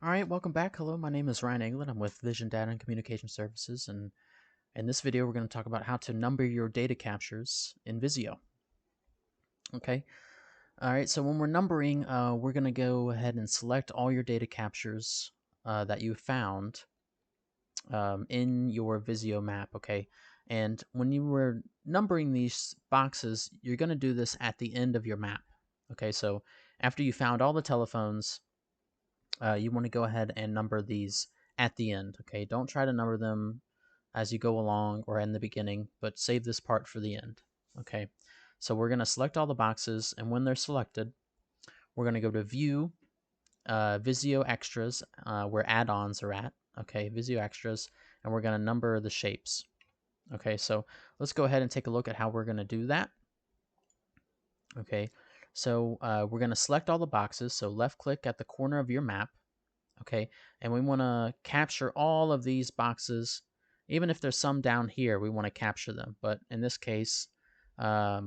All right, welcome back. Hello, my name is Ryan England. I'm with Vision Data and Communication Services, and in this video, we're going to talk about how to number your data captures in Visio. Okay. All right. So when we're numbering, we're going to go ahead and select all your data captures that you found in your Visio map. Okay. And when you were numbering these boxes, you're going to do this at the end of your map. Okay. So after you found all the telephones, you want to go ahead and number these at the end. Okay, don't try to number them as you go along or in the beginning, but save this part for the end. Okay, so we're going to select all the boxes, and when they're selected, we're going to go to View, Visio Extras, where add-ons are at. Okay, Visio Extras, and we're going to number the shapes. Okay, so let's go ahead and take a look at how we're going to do that. Okay, so we're going to select all the boxes. So left click at the corner of your map. Okay, and we want to capture all of these boxes. Even if there's some down here, we want to capture them. But in this case, I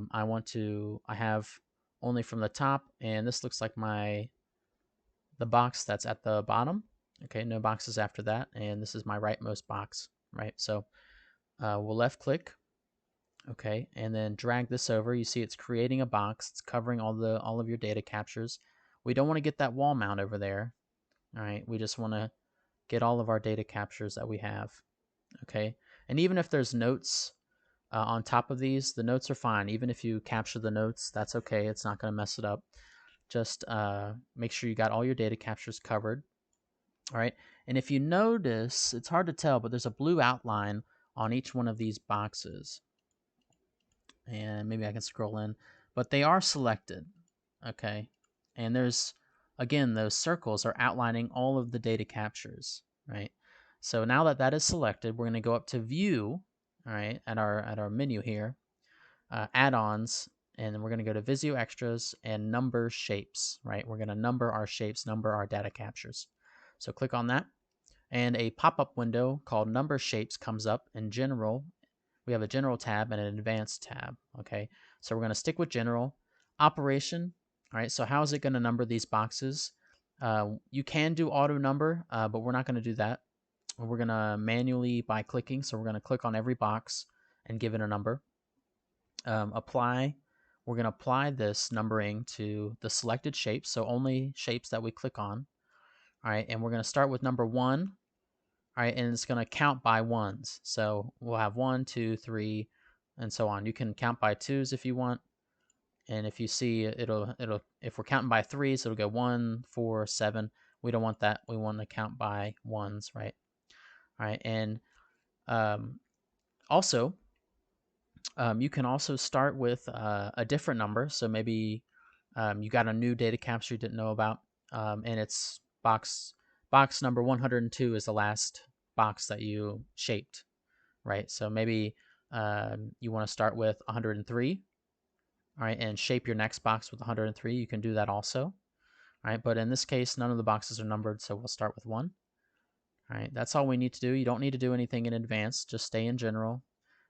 have only from the top, and this looks like the box that's at the bottom. Okay, no boxes after that, and this is my rightmost box, right? So we'll left click, okay, and then drag this over. You see it's creating a box. It's covering all of your data captures. We don't want to get that wall mount over there. All right, we just want to get all of our data captures that we have. Okay, and even if there's notes on top of these, the notes are fine. Even if you capture the notes, that's okay. It's not going to mess it up. Just make sure you got all your data captures covered. All right, and if you notice, it's hard to tell, but there's a blue outline on each one of these boxes. And maybe I can scroll in, but they are selected. Okay, and there's, again, those circles are outlining all of the data captures, right? So now that that is selected, we're going to go up to View, all right, at our menu here, Add-ons, and then we're going to go to Visio Extras and Number Shapes, right? We're going to number our shapes, number our data captures. So click on that, and a pop-up window called Number Shapes comes up. In General, we have a General tab and an Advanced tab, okay? So we're going to stick with General. Operation, all right, so how is it going to number these boxes? You can do auto number, but we're not going to do that. We're going to manually by clicking, so we're going to click on every box and give it a number. Apply, we're going to apply this numbering to the selected shapes, so only shapes that we click on. All right, and we're going to start with number 1. All right, and it's going to count by ones. So we'll have 1, 2, 3, and so on. You can count by twos if you want. And if you see, it'll if we're counting by threes, it'll go 1, 4, 7. We don't want that. We want to count by ones, right? All right, and also, you can also start with a different number. So maybe you got a new data capture you didn't know about, and it's box number 102 is the last box that you shaped, right? So maybe you want to start with 103, all right, and shape your next box with 103. You can do that also, all right? But in this case, none of the boxes are numbered, so we'll start with 1. All right, that's all we need to do. You don't need to do anything in advance. Just stay in General.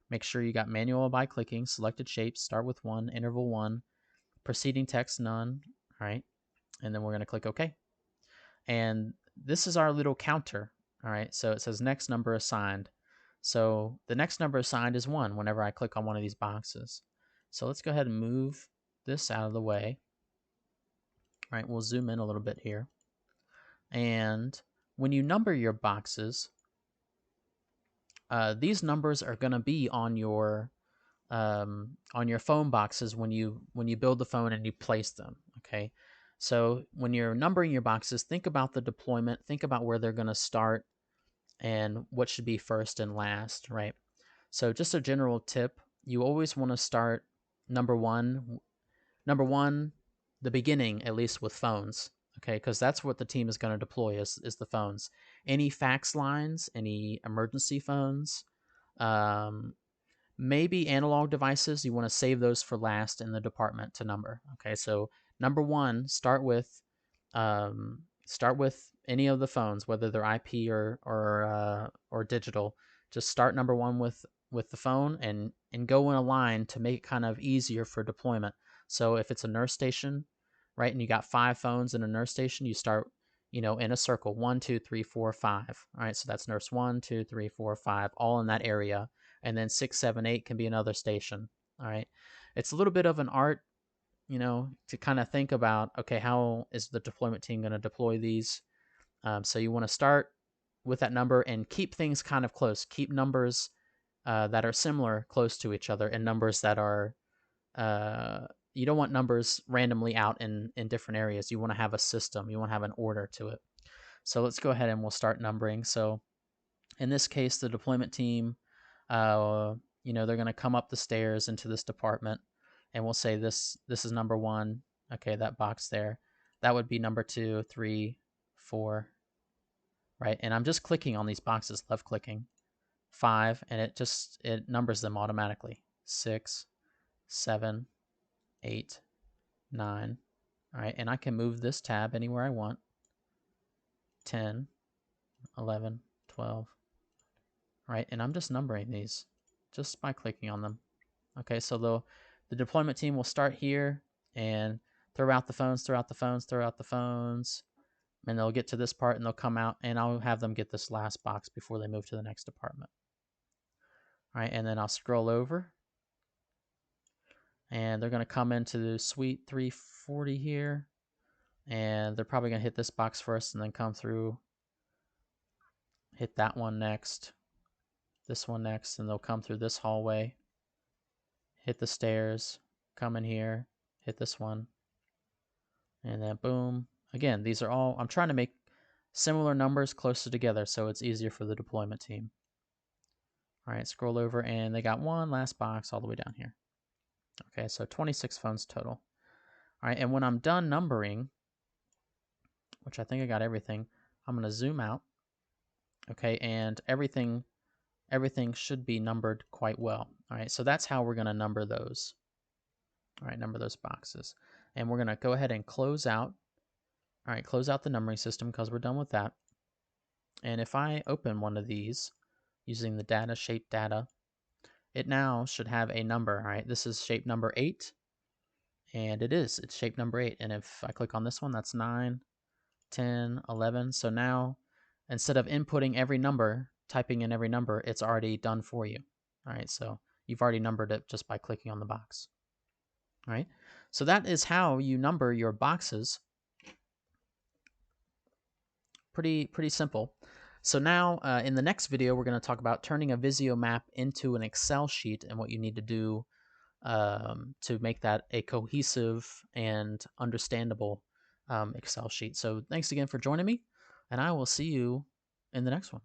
Make sure you got manual by clicking, selected shapes, start with 1, interval 1, preceding text none, all right? And then we're going to click OK. And this is our little counter, all right? So it says next number assigned. So the next number assigned is 1 whenever I click on one of these boxes. So let's go ahead and move this out of the way. All right, we'll zoom in a little bit here. And when you number your boxes, these numbers are going to be on your phone boxes when you build the phone and you place them. Okay, so when you're numbering your boxes, think about the deployment, think about where they're going to start and what should be first and last, right? So just a general tip, you always want to start number one, the beginning, at least with phones, okay? Because that's what the team is going to deploy is the phones. Any fax lines, any emergency phones, maybe analog devices, you want to save those for last in the department to number. Okay, so number 1, start with any of the phones, whether they're IP or digital. Just start number 1 with the phone and go in a line to make it kind of easier for deployment. So if it's a nurse station, right, and you got 5 phones in a nurse station, you start in a circle, 1, 2, 3, 4, 5. All right, so that's nurse 1, 2, 3, 4, 5, all in that area. And then 6, 7, 8 can be another station. All right, it's a little bit of an art, to kind of think about, okay, how is the deployment team going to deploy these? So you want to start with that number and keep things kind of close. Keep numbers that are similar close to each other, and numbers that are you don't want numbers randomly out in different areas. You want to have a system. You want to have an order to it. So let's go ahead and we'll start numbering. So in this case, the deployment team, they're going to come up the stairs into this department, and we'll say this is number 1. Okay, that box there. That would be number 2, 3, 4, right? And I'm just clicking on these boxes, left clicking. 5, and it numbers them automatically. 6, 7, 8, 9. All right, and I can move this tab anywhere I want. 10, 11, 12. All right, and I'm just numbering these just by clicking on them. Okay, so the deployment team will start here and throw out the phones, throw out the phones, throw out the phones, and they'll get to this part and they'll come out, and I'll have them get this last box before they move to the next department. All right, and then I'll scroll over, and they're going to come into the suite 340 here, and they're probably going to hit this box first and then come through, hit that one next, this one next, and they'll come through this hallway, hit the stairs, come in here, hit this one, and then boom. Again, these are all, I'm trying to make similar numbers closer together so it's easier for the deployment team. All right, scroll over, and they got one last box all the way down here. Okay, so 26 phones total. All right, and when I'm done numbering, which I think I got everything, I'm going to zoom out. Okay, and everything should be numbered quite well. All right, so that's how we're going to number those. All right, number those boxes. And we're going to go ahead and close out. All right, close out the numbering system because we're done with that. And if I open one of these using the data shape data, it now should have a number. All right, this is shape number 8. And it's shape number 8. And if I click on this one, that's 9, 10, 11. So now, instead of inputting every number, typing in every number, it's already done for you. All right, so you've already numbered it just by clicking on the box. All right, so that is how you number your boxes. Pretty simple. So now in the next video, we're going to talk about turning a Visio map into an Excel sheet and what you need to do to make that a cohesive and understandable Excel sheet. So thanks again for joining me, and I will see you in the next one.